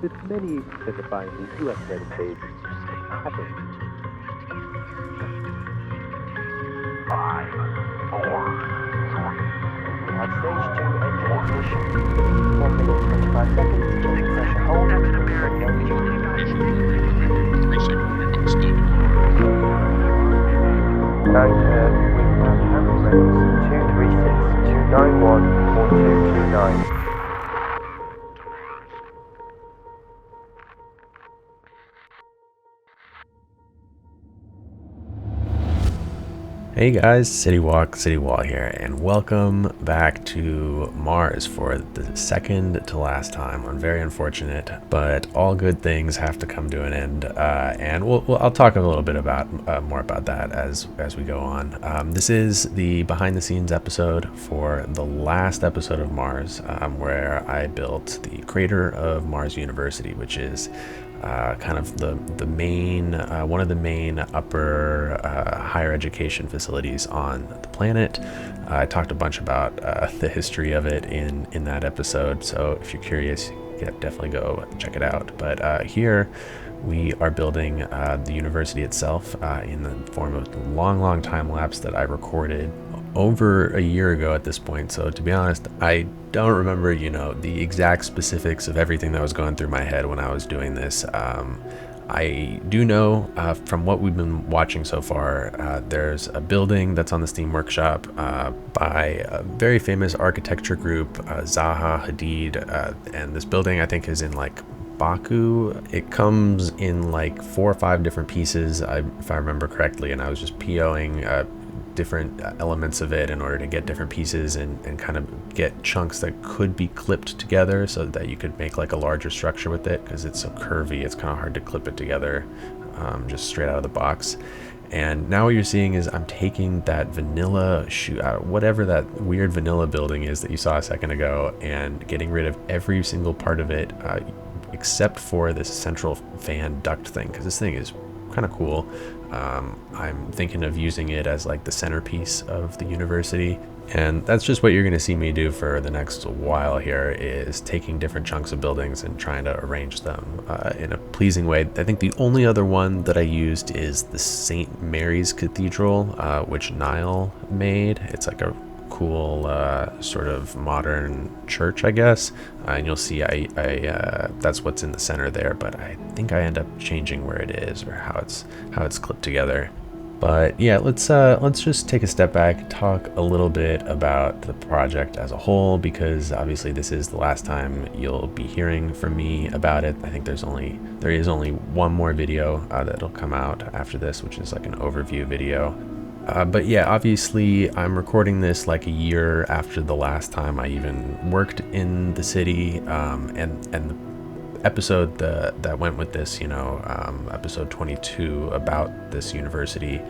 with many specifying the US United States happen. 5, 4, 3. We have stage 2 engine ignition. 1 minute 25 seconds. Check pressure hold. No Now, we have ambulance 236 291 4229. Hey guys, City Wall here, and welcome back to Mars for the second to last time. I'm very unfortunate, but all good things have to come to an end, and I'll talk a little bit about more about that as we go on. This is the behind-the-scenes episode for the last episode of Mars, where I built the crater of Mars University, which is kind of the main one of the main upper higher education facilities on the planet. I talked a bunch about the history of it in that episode, so if you're curious, yeah, definitely go check it out. But here we are building the university itself in the form of a long time lapse that I recorded over a year ago at this point. So to be honest, I don't remember, the exact specifics of everything that was going through my head when I was doing this. I do know from what we've been watching so far, there's a building that's on the Steam Workshop by a very famous architecture group, Zaha Hadid, and this building I think is in like Baku. It comes in like 4 or 5 different pieces, if I remember correctly, and I was just POing different elements of it in order to get different pieces and kind of get chunks that could be clipped together so that you could make like a larger structure with it, because it's so curvy, it's kind of hard to clip it together just straight out of the box. And now what you're seeing is I'm taking that vanilla whatever that weird vanilla building is that you saw a second ago, and getting rid of every single part of it except for this central fan duct thing, because this thing is kind of cool. I'm thinking of using it as like the centerpiece of the university, and that's just what you're going to see me do for the next while here, is taking different chunks of buildings and trying to arrange them in a pleasing way. I think the only other one that I used is the St. Mary's Cathedral, which Niall made. It's like a cool sort of modern church, I guess, and you'll see I that's what's in the center there, but I think I end up changing where it is or how it's clipped together. But yeah, let's just take a step back, talk a little bit about the project as a whole, because obviously this is the last time you'll be hearing from me about it. I think there is only one more video that'll come out after this, which is like an overview video. But yeah, obviously I'm recording this like a year after the last time I even worked in the city, and the episode that went with this, episode 22 about this university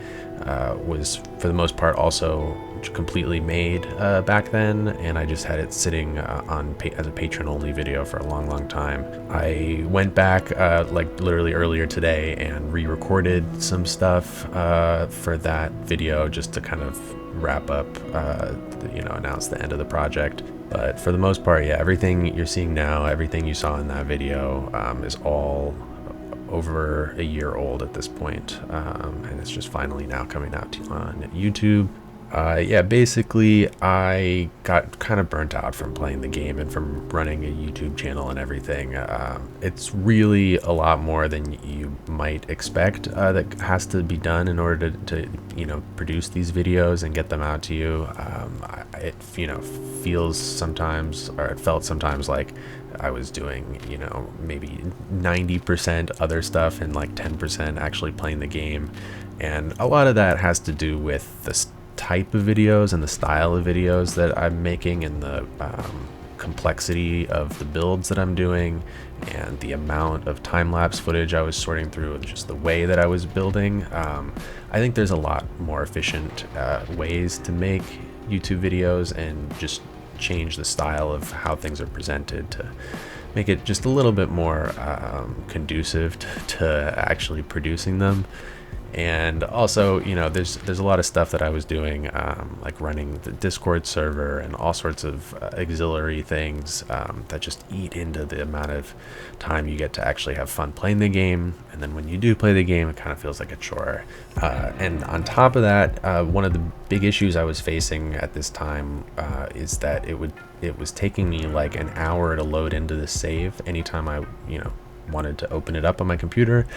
was for the most part also completely made back then, and I just had it sitting as a patron-only video for a long time. I went back like literally earlier today and re-recorded some stuff for that video, just to kind of wrap up, announce the end of the project. But for the most part, yeah, everything you're seeing now, everything you saw in that video is all over a year old at this point, and it's just finally now coming out on YouTube. Yeah, basically I got kind of burnt out from playing the game and from running a YouTube channel and everything. It's really a lot more than you might expect that has to be done in order to produce these videos and get them out to you. It feels sometimes, or it felt sometimes, like I was doing maybe 90% other stuff and like 10% actually playing the game, and a lot of that has to do with the type of videos and the style of videos that I'm making, and the complexity of the builds that I'm doing, and the amount of time-lapse footage I was sorting through, and just the way that I was building. I think there's a lot more efficient ways to make YouTube videos and just change the style of how things are presented to make it just a little bit more conducive to actually producing them. And also, you know, there's a lot of stuff that I was doing, like running the Discord server and all sorts of auxiliary things that just eat into the amount of time you get to actually have fun playing the game. And then when you do play the game, it kind of feels like a chore. And on top of that, one of the big issues I was facing at this time is that it was taking me like an hour to load into the save anytime I, you know, wanted to open it up on my computer.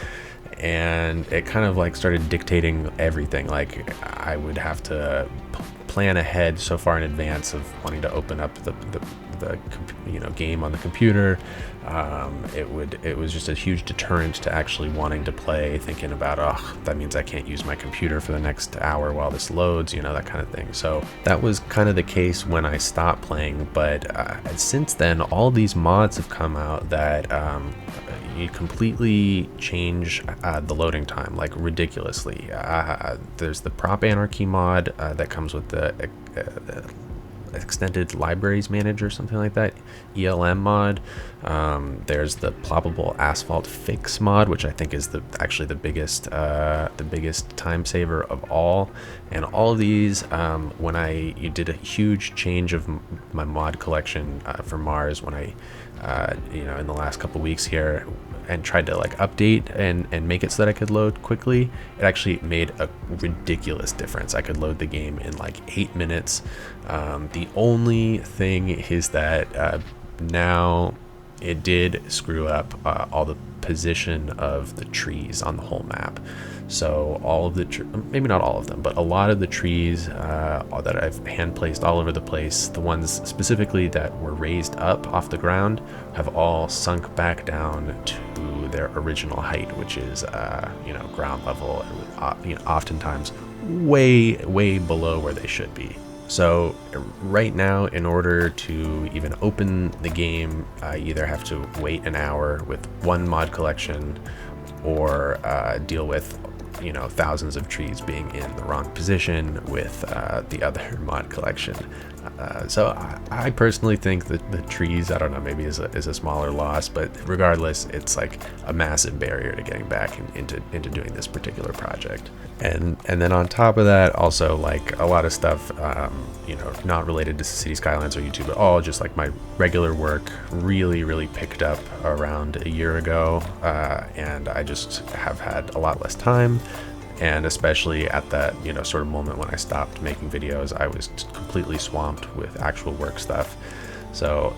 And it kind of like started dictating everything. Like I would have to plan ahead so far in advance of wanting to open up the you know, game on the computer. It was just a huge deterrent to actually wanting to play, thinking about, oh, that means I can't use my computer for the next hour while this loads, you know, that kind of thing. So that was kind of the case when I stopped playing. But since then, all these mods have come out that you completely change the loading time, like ridiculously. There's the prop anarchy mod that comes with the extended libraries manager, something like that, ELM mod. There's the ploppable asphalt fix mod, which I think is actually the biggest time saver of all. And all of these, when you did a huge change of my mod collection for Mars, when I you know, in the last couple weeks here, and tried to like update and make it so that I could load quickly, it actually made a ridiculous difference. I could load the game in like 8 minutes. The only thing is that now it did screw up all the position of the trees on the whole map. So all of the maybe not all of them, but a lot of the trees that I've hand placed all over the place, the ones specifically that were raised up off the ground, have all sunk back down to their original height, which is you know, ground level, you know, oftentimes way below where they should be. So right now, in order to even open the game, I either have to wait an hour with one mod collection, or deal with, you know, thousands of trees being in the wrong position with the other mod collection. So I personally think that the trees, I don't know, maybe is a smaller loss, but regardless, it's like a massive barrier to getting back into doing this particular project. And then on top of that, also like a lot of stuff, you know, not related to City Skylines or YouTube at all, just like my regular work really picked up around a year ago, and I just have had a lot less time. And especially at that, you know, sort of moment when I stopped making videos, I was completely swamped with actual work stuff. So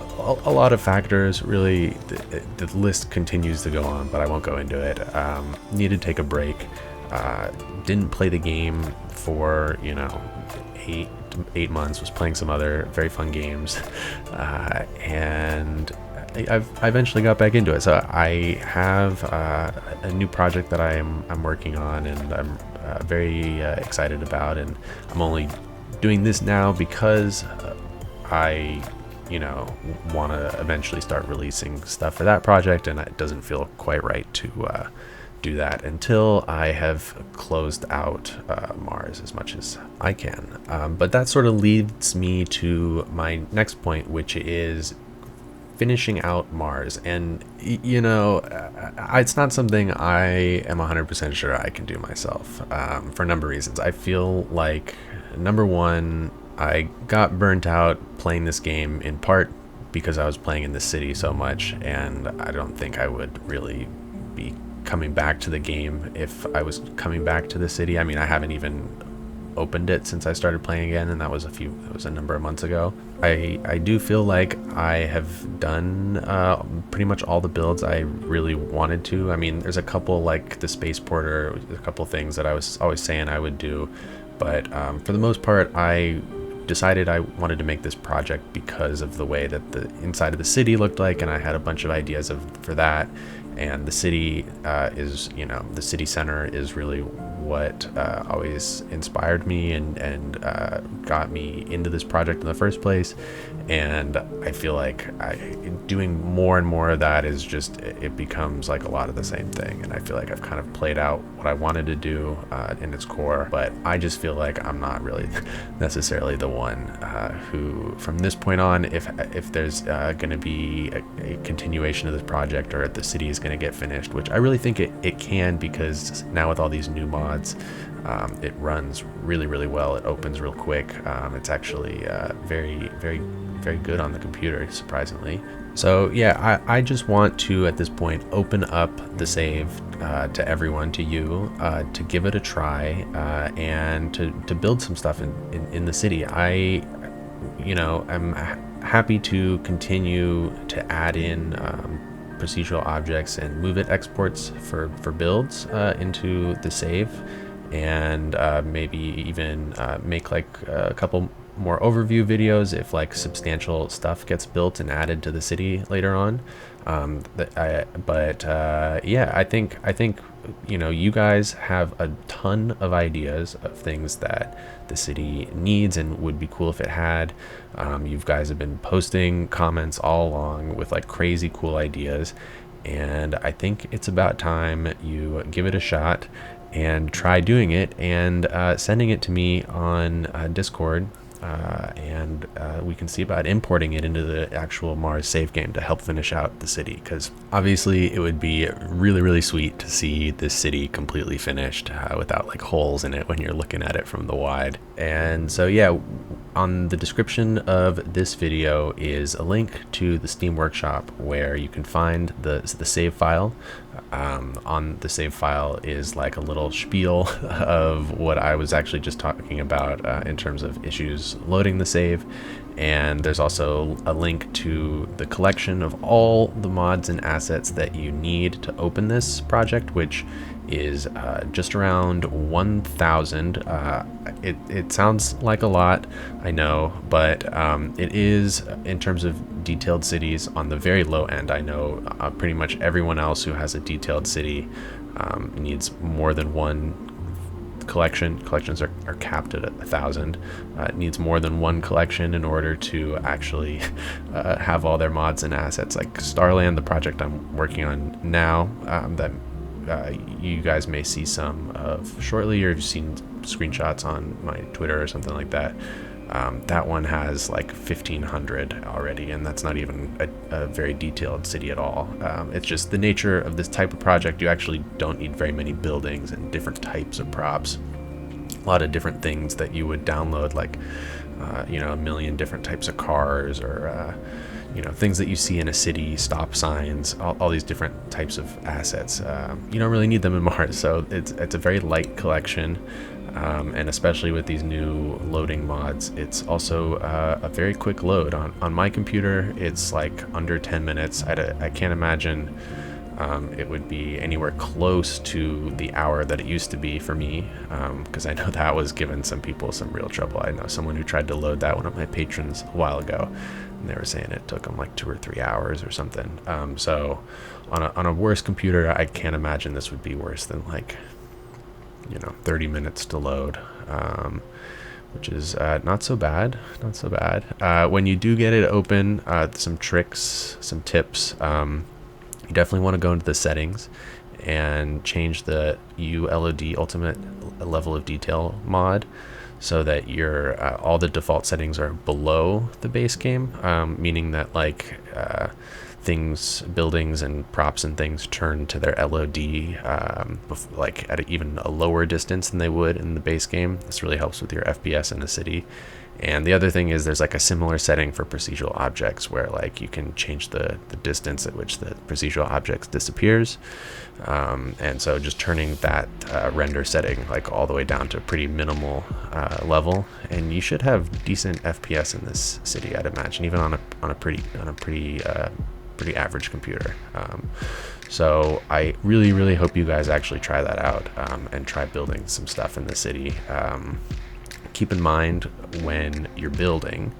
a lot of factors, really. The list continues to go on, but I won't go into it. Needed to take a break. Didn't play the game for, you know, eight months. Was playing some other very fun games, and I eventually got back into it. So I have a new project that I'm working on, and I'm very excited about. And I'm only doing this now because I, you know, want to eventually start releasing stuff for that project, and it doesn't feel quite right to do that until I have closed out Mars as much as I can. But that sort of leads me to my next point, which is finishing out Mars. And you know, it's not something I am 100% sure I can do myself, for a number of reasons. I feel like, number one, I got burnt out playing this game, in part because I was playing in the city so much, and I don't think I would really be coming back to the game if I was coming back to the city. I mean, I haven't even opened it since I started playing again, and that was a number of months ago. I do feel like I have done pretty much all the builds I really wanted to. I mean, there's a couple, like the spaceporter, a couple things that I was always saying I would do, but for the most part, I decided I wanted to make this project because of the way that the inside of the city looked like, and I had a bunch of ideas for that. And the city is, you know, the city center is really what always inspired me and got me into this project in the first place. And I feel like doing more and more of that is just, it becomes like a lot of the same thing. And I feel like I've kind of played out what I wanted to do in its core, but I just feel like I'm not really necessarily the one who, from this point on, if there's going to be a continuation of this project, or if the city is going to get finished, which I really think it can, because now with all these new mods mods. It runs really well. It opens real quick. It's actually very good on the computer, surprisingly. So yeah, I just want to at this point open up the save to everyone, to you, to give it a try, and to build some stuff in the city. I'm happy to continue to add in procedural objects and move it exports for builds into the save, and maybe even make like a couple more overview videos if like substantial stuff gets built and added to the city later on. Yeah, I think you guys have a ton of ideas of things that the city needs and would be cool if it had. You guys have been posting comments all along with like crazy cool ideas, and I think it's about time you give it a shot and try doing it and sending it to me on Discord. And we can see about importing it into the actual Mars save game to help finish out the city, because obviously it would be really sweet to see this city completely finished without like holes in it when you're looking at it from the wide. And so yeah, on the description of this video is a link to the Steam Workshop where you can find the save file. On the save file is like a little spiel of what I was actually just talking about in terms of issues loading the save, and there's also a link to the collection of all the mods and assets that you need to open this project, which is just around 1,000. It sounds like a lot, I know, but it is, in terms of detailed cities, on the very low end. I know pretty much everyone else who has a detailed city needs more than one collection. Collections are capped at 1,000. It needs more than one collection in order to actually have all their mods and assets. Like Starland, the project I'm working on now, that you guys may see some of shortly, or you've seen screenshots on my Twitter or something like that. That one has like 1,500 already, and that's not even a very detailed city at all. It's just the nature of this type of project. You actually don't need very many buildings and different types of props. A lot of different things that you would download, like a million different types of cars, or things that you see in a city, stop signs, all these different types of assets. You don't really need them in Mars, so it's a very light collection. And especially with these new loading mods, it's also a very quick load. On my computer, it's like under 10 minutes. I can't imagine it would be anywhere close to the hour that it used to be for me, because I know that was giving some people some real trouble. I know someone who tried to load that, one of my patrons, a while ago, and they were saying it took them like 2 or 3 hours or something. So on a worse computer, I can't imagine this would be worse than like 30 minutes to load, which is not so bad. When you do get it open, some tricks, some tips. You definitely want to go into the settings and change the ULOD ultimate level of detail mod so that your all the default settings are below the base game, meaning that like things, buildings and props and things turn to their LOD like at even a lower distance than they would in the base game. This really helps with your FPS in a city. And the other thing is there's like a similar setting for procedural objects where like you can change the distance at which the procedural objects disappears. And so just turning that render setting like all the way down to a pretty minimal level, and you should have decent FPS in this city, I'd imagine, even on a pretty average computer. So I really hope you guys actually try that out and try building some stuff in the city. Keep in mind when you're building,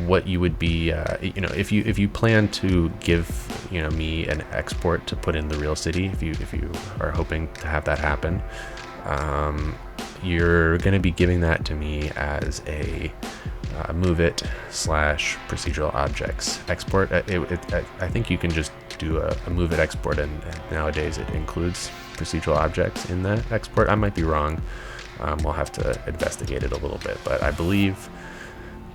what you would be, if you plan to give me an export to put in the real city, if you are hoping to have that happen, you're going to be giving that to me as a move it / procedural objects export. I think you can just do a move it export, and nowadays it includes procedural objects in that export. I might be wrong. We'll have to investigate it a little bit, but I believe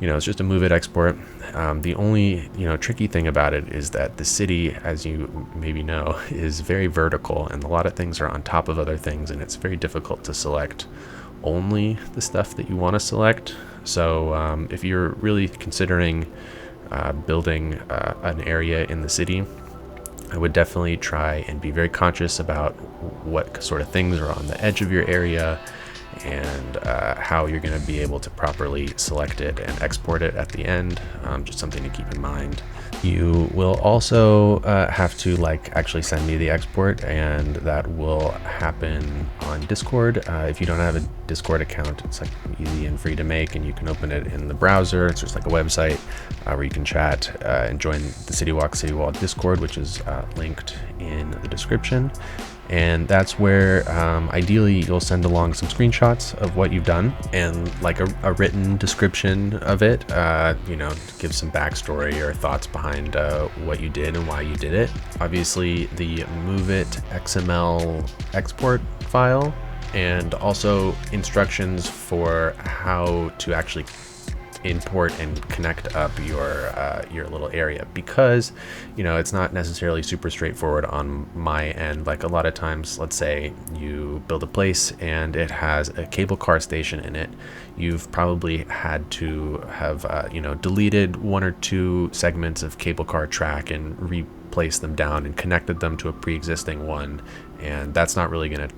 it's just a move it export. The only, tricky thing about it is that the city, as you maybe know, is very vertical, and a lot of things are on top of other things, and it's very difficult to select only the stuff that you want to select. So if you're really considering building an area in the city, I would definitely try and be very conscious about what sort of things are on the edge of your area, and how you're going to be able to properly select it and export it at the end. Just something to keep in mind. You will also have to actually send me the export, and that will happen on Discord. If you don't have a Discord account, it's easy and free to make, and you can open it in the browser. It's just a website where you can chat and join the City Wall Discord, which is linked in the description. And that's where ideally you'll send along some screenshots of what you've done and a written description of it, give some backstory or thoughts behind what you did and why you did it. Obviously the move it XML export file, and also instructions for how to actually import and connect up your little area, because it's not necessarily super straightforward on my end. A lot of times, let's say you build a place and it has a cable car station in it, you've probably had to have deleted one or two segments of cable car track and replaced them down and connected them to a pre-existing one, and that's not really going to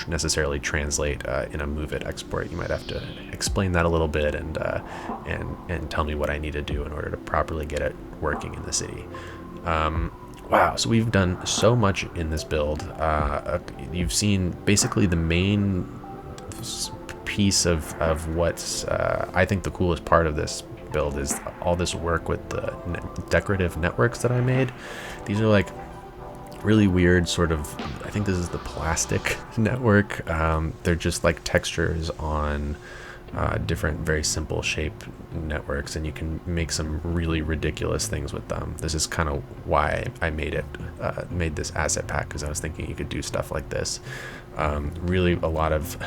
necessarily translate in a move it export. You might have to explain that a little bit and tell me what I need to do in order to properly get it working in the city. Wow, so we've done so much in this build. You've seen basically the main piece of what's I think the coolest part of this build is all this work with the decorative networks that I made. These are really weird sort of, I think this is the plastic network. They're just textures on different very simple shape networks, and you can make some really ridiculous things with them. This is kind of why I made this asset pack, because I was thinking you could do stuff like this. Really a lot of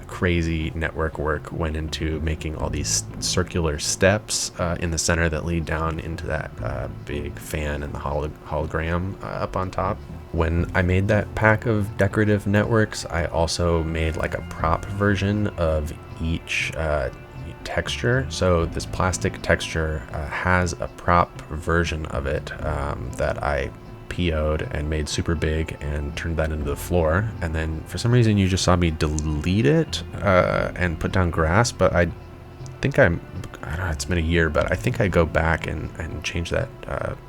crazy network work went into making all these circular steps in the center that lead down into that big fan and the hologram up on top. When I made that pack of decorative networks, I also made a prop version of each texture. So this plastic texture has a prop version of it that I PO'd and made super big and turned that into the floor. And then for some reason you just saw me delete it and put down grass, but I think I don't know, it's been a year, but I think I go back and change that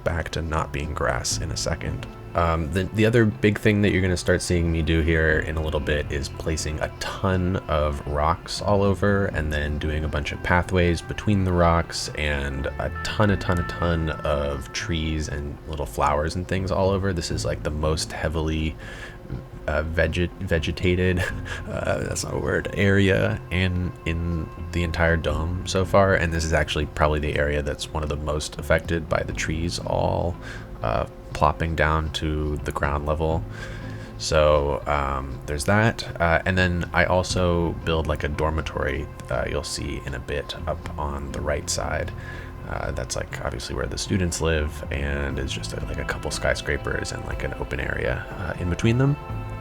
back to not being grass in a second. The other big thing that you're going to start seeing me do here in a little bit is placing a ton of rocks all over, and then doing a bunch of pathways between the rocks, and a ton of trees and little flowers and things all over. This is the most heavily vegetated, that's not a word, area in the entire dome so far, and this is actually probably the area that's one of the most affected by the trees all plopping down to the ground level. So there's that, and then I also build a dormitory, you'll see in a bit, up on the right side. That's obviously where the students live, and it's just a couple skyscrapers and an open area in between them.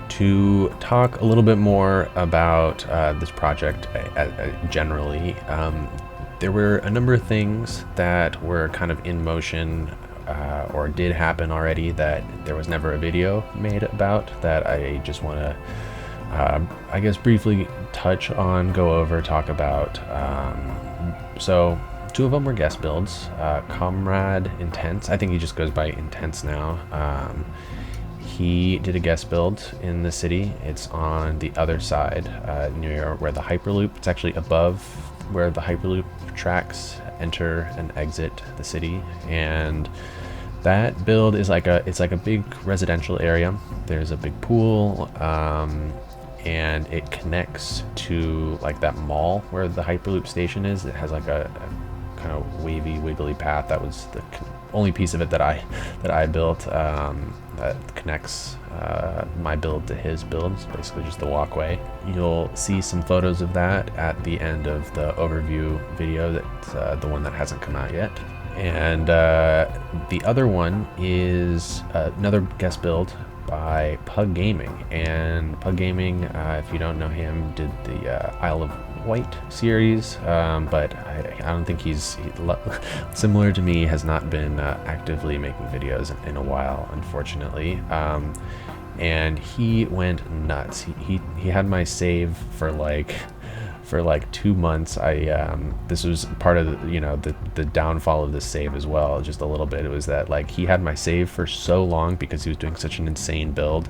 To talk a little bit more about this project generally, there were a number of things that were kind of in motion or did happen already that there was never a video made about, that I just want to I guess briefly touch on, go over, talk about. So two of them were guest builds. Comrade Intense, I think he just goes by Intense now. He did a guest build in the city. It's on the other side, near where the Hyperloop, it's actually above where the Hyperloop tracks enter and exit the city. And that build is it's like a big residential area. There's a big pool, and it connects to that mall where the Hyperloop station is. It has a kind of wavy, wiggly path. That was the only piece of it that I built that connects my build to his build. It's basically just the walkway. You'll see some photos of that at the end of the overview video. That's the one that hasn't come out yet. And the other one is another guest build by Pug Gaming. And Pug Gaming, if you don't know him, did the Isle of Wight series, but I don't think he's similar to me, has not been actively making videos in a while, unfortunately. And he went nuts. He had my save for like 2 months. This was part of the downfall of this save as well, just a little bit. It was that like he had my save for so long because he was doing such an insane build,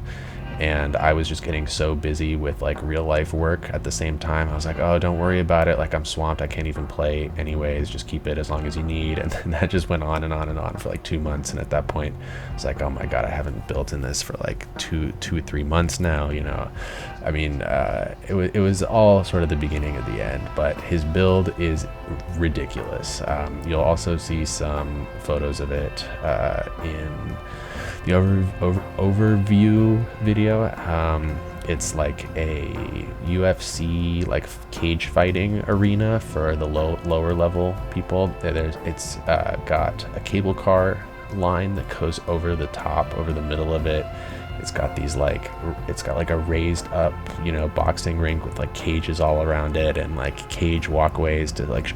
and I was just getting so busy with like real life work at the same time. I was like, oh, don't worry about it, like I'm swamped, I can't even play anyways, just keep it as long as you need. And then that just went on and on and on for like 2 months, and at that point I was like, oh my god, I haven't built in this for like two or 3 months now, I mean, it was all sort of the beginning of the end, but his build is ridiculous. You'll also see some photos of it in the overview video. It's like a UFC like cage fighting arena for the lower level people. It's got a cable car line that goes over the top, over the middle of it. It's got a raised up, boxing rink with like cages all around it, and like cage walkways to like,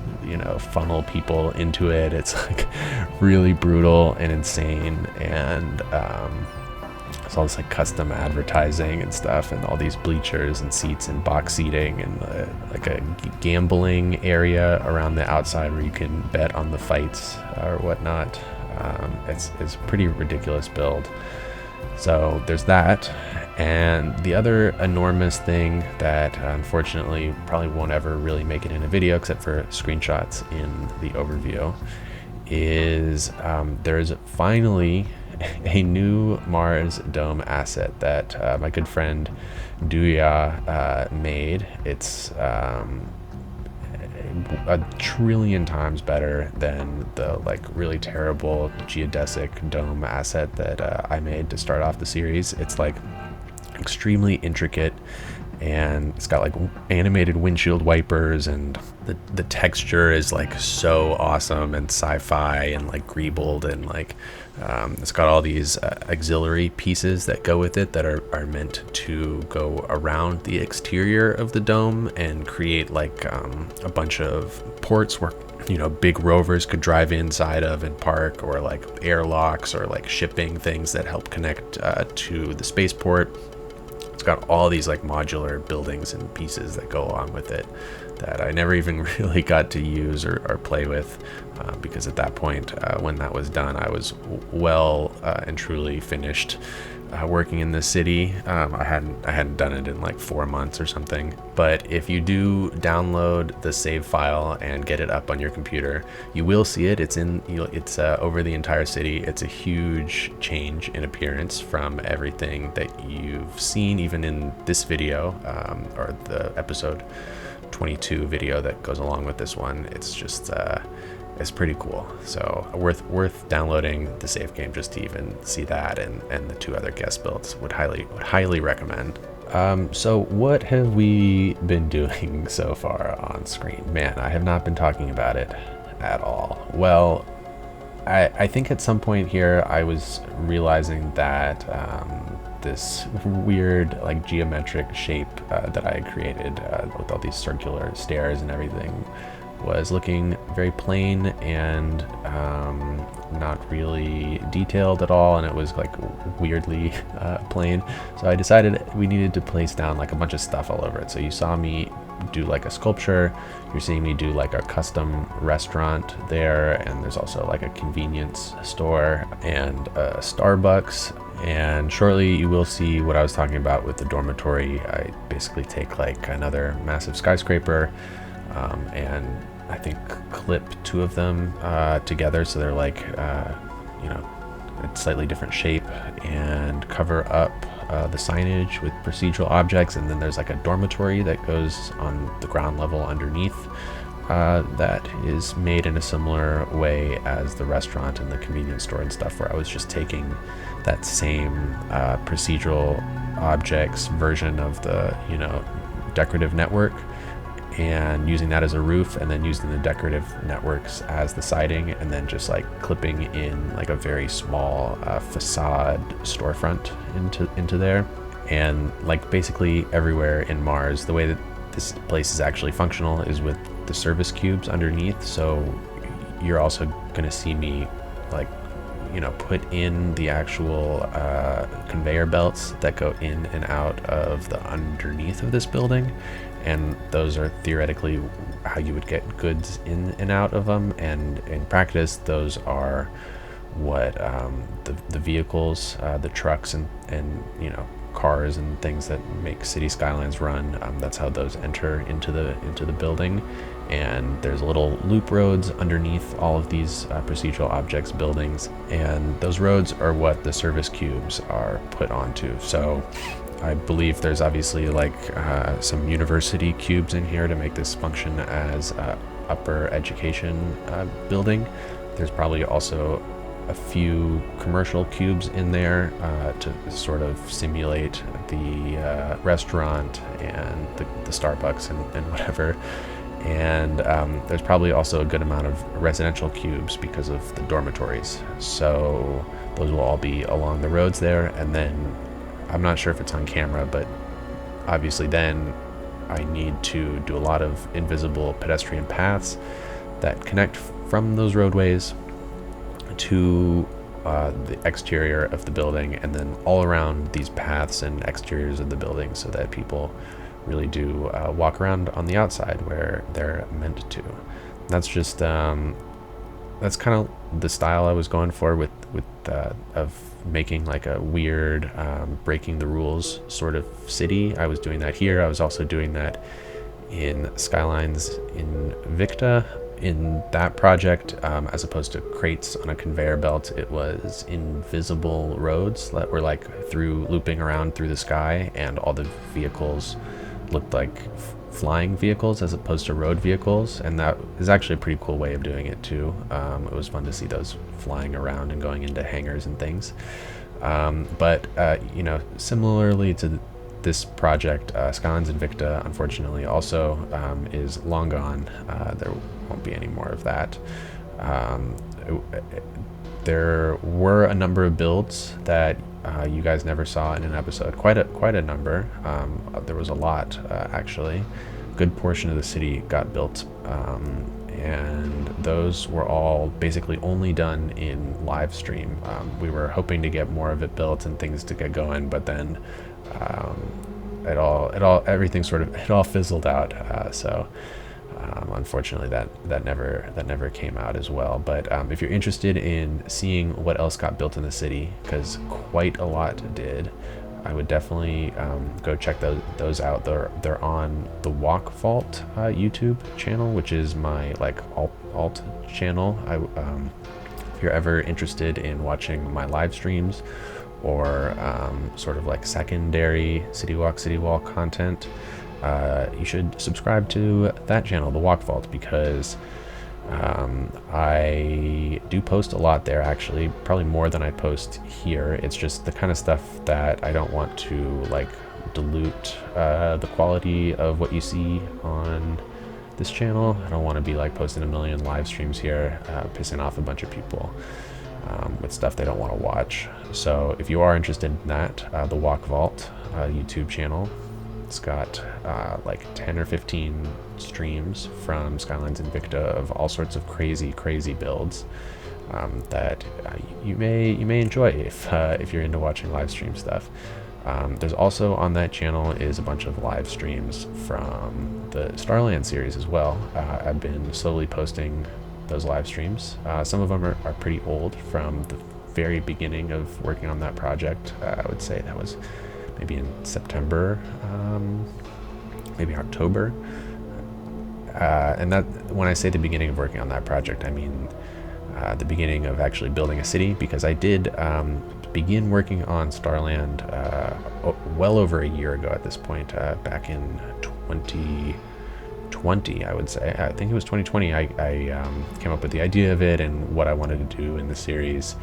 funnel people into it. It's like really brutal and insane. And it's all this like custom advertising and stuff, and all these bleachers and seats and box seating, and like a gambling area around the outside where you can bet on the fights or whatnot. It's a pretty ridiculous build. So there's that. And the other enormous thing that unfortunately probably won't ever really make it in a video except for screenshots in the overview is there's finally a new Mars dome asset that my good friend Duya made. It's a trillion times better than the like really terrible geodesic dome asset that I made to start off the series. It's like extremely intricate, and it's got like animated windshield wipers, and the texture is like so awesome and sci-fi and like greebled, and like it's got all these auxiliary pieces that go with it that are meant to go around the exterior of the dome and create like a bunch of ports where big rovers could drive inside of and park, or like airlocks, or like shipping things that help connect to the spaceport. It's got all these like modular buildings and pieces that go along with it that I never even really got to use or play with, because at that point, when that was done, I was well and truly finished working in the city. I hadn't done it in like 4 months or something. But if you do download the save file and get it up on your computer, you will see it. It's over the entire city. It's a huge change in appearance from everything that you've seen, even in this video, or the episode 22 video that goes along with this one. It's just it's pretty cool. So worth downloading the save game just to even see that, and the 2 other guest builds. Would highly recommend. So what have we been doing so far on screen? Man, I have not been talking about it at all. Well, I think at some point here I was realizing that this weird like geometric shape that I had created with all these circular stairs and everything was looking very plain and not really detailed at all, and it was like weirdly plain. So I decided we needed to place down like a bunch of stuff all over it. So you saw me do like a sculpture, you're seeing me do like a custom restaurant there, and there's also like a convenience store and a Starbucks. And shortly you will see what I was talking about with the dormitory. I basically take like another massive skyscraper and I think clip 2 of them together, so they're like a slightly different shape, and cover up the signage with procedural objects. And then there's like a dormitory that goes on the ground level underneath, that is made in a similar way as the restaurant and the convenience store and stuff, where I was just taking that same procedural objects version of the, decorative network and using that as a roof, and then using the decorative networks as the siding, and then just like clipping in like a very small facade storefront into there. And like basically everywhere in Mars, the way that this place is actually functional is with the service cubes underneath. So you're also going to see me like, put in the actual conveyor belts that go in and out of the underneath of this building. And those are theoretically how you would get goods in and out of them. And in practice, those are what the vehicles, the trucks and cars and things that make city skylines run. That's how those enter into the building. And there's little loop roads underneath all of these procedural objects buildings, and those roads are what the service cubes are put onto. So I believe there's obviously like some university cubes in here to make this function as upper education building. There's probably also a few commercial cubes in there to sort of simulate the restaurant and the Starbucks and whatever. And there's probably also a good amount of residential cubes because of the dormitories. So those will all be along the roads there. And then I'm not sure if it's on camera, but obviously then I need to do a lot of invisible pedestrian paths that connect from those roadways to the exterior of the building, and then all around these paths and exteriors of the building, so that people really do walk around on the outside where they're meant to. That's just that's kind of the style I was going for with of making like a weird breaking the rules sort of city. I was doing that here. I was also doing that in Skylines in Victa. In that project, as opposed to crates on a conveyor belt, it was invisible roads that were like looping around through the sky, and all the vehicles looked like flying vehicles as opposed to road vehicles. And that is actually a pretty cool way of doing it too. It was fun to see those flying around and going into hangars and things. But similarly to this project, Skylines Invicta, unfortunately, also is long gone. There won't be any more of that. There were a number of builds that you guys never saw in an episode. Quite a number. There was a lot, actually. A good portion of the city got built, and those were all basically only done in live stream. We were hoping to get more of it built and things to get going, but then it all fizzled out. So unfortunately that never came out as well. But if you're interested in seeing what else got built in the city, because quite a lot did, I would definitely go check those out. They're on the Walk Vault YouTube channel, which is my like alt channel. If you're ever interested in watching my live streams or sort of like secondary City Wall content, you should subscribe to that channel, the Walk Vault, because I do post a lot there, actually, probably more than I post here. It's just the kind of stuff that I don't want to like dilute the quality of what you see on this channel. I don't want to be like posting a million live streams here, pissing off a bunch of people with stuff they don't want to watch. So if you are interested in that, the Walk Vault YouTube channel, it's got like 10 or 15 streams from Skylines Invicta of all sorts of crazy builds that you may enjoy if you're into watching live stream stuff. There's also on that channel is a bunch of live streams from the Starland series as well. I've been slowly posting those live streams. Some of them are pretty old, from the very beginning of working on that project. I would say that was maybe in September, maybe October. And that, when I say the beginning of working on that project, I mean the beginning of actually building a city, because I did begin working on Starland well over a year ago at this point, back in 2020, 2020, I would say. I think it was 2020 I came up with the idea of it and what I wanted to do in the series,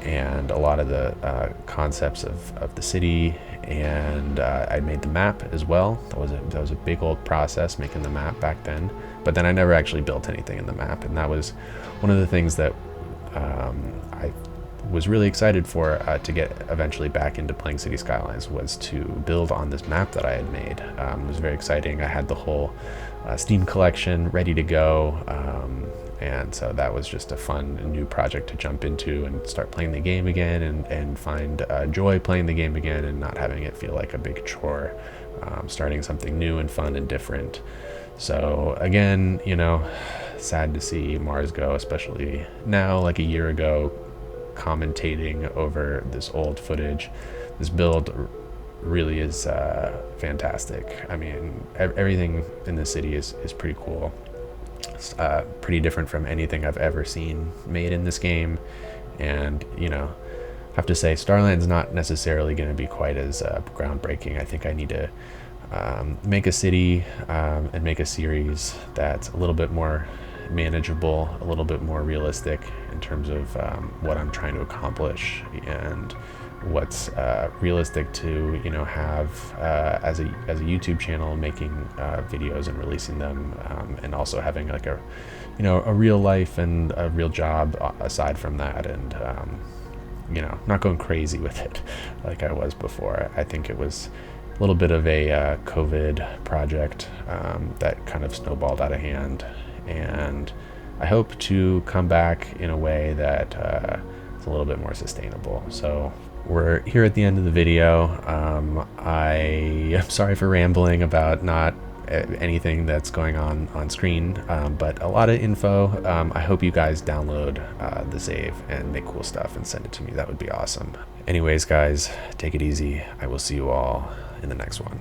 and a lot of the concepts of the city, and I made the map as well. That was a big old process, making the map back then, but then I never actually built anything in the map, and that was one of the things that I was really excited for to get eventually back into playing City Skylines, was to build on this map that I had made. It was very exciting. I had the whole Steam collection ready to go, and so that was just a fun new project to jump into and start playing the game again, and find joy playing the game again and not having it feel like a big chore, starting something new and fun and different. So again, you know, sad to see Mars go, especially now, like a year ago, commentating over this old footage. This build really is fantastic. I mean, everything in the city is pretty cool. It's pretty different from anything I've ever seen made in this game, and you know, I have to say Starland's not necessarily going to be quite as groundbreaking. I think I need to make a city and make a series that's a little bit more manageable, a little bit more realistic in terms of what I'm trying to accomplish, and what's realistic to, you know, have as a YouTube channel, making videos and releasing them, and also having like a, you know, a real life and a real job aside from that, and you know, not going crazy with it like I was before. I think it was a little bit of a COVID project that kind of snowballed out of hand, and I hope to come back in a way that is a little bit more sustainable. So we're here at the end of the video. I am sorry for rambling about not anything that's going on screen, but a lot of info. I hope you guys download the save and make cool stuff and send it to me. That would be awesome. Anyways, guys, take it easy. I will see you all in the next one.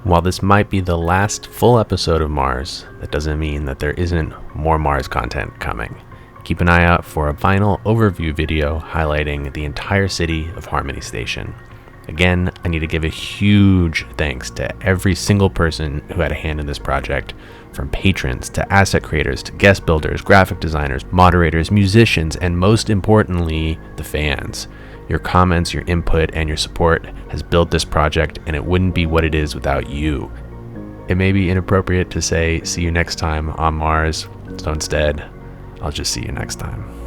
While this might be the last full episode of Mars, that doesn't mean that there isn't more Mars content coming. Keep an eye out for a final overview video highlighting the entire city of Harmony Station. Again, I need to give a huge thanks to every single person who had a hand in this project, from patrons to asset creators to guest builders, graphic designers, moderators, musicians, and most importantly, the fans. Your comments, your input, and your support has built this project, and it wouldn't be what it is without you. It may be inappropriate to say see you next time on Mars, so instead, I'll just see you next time.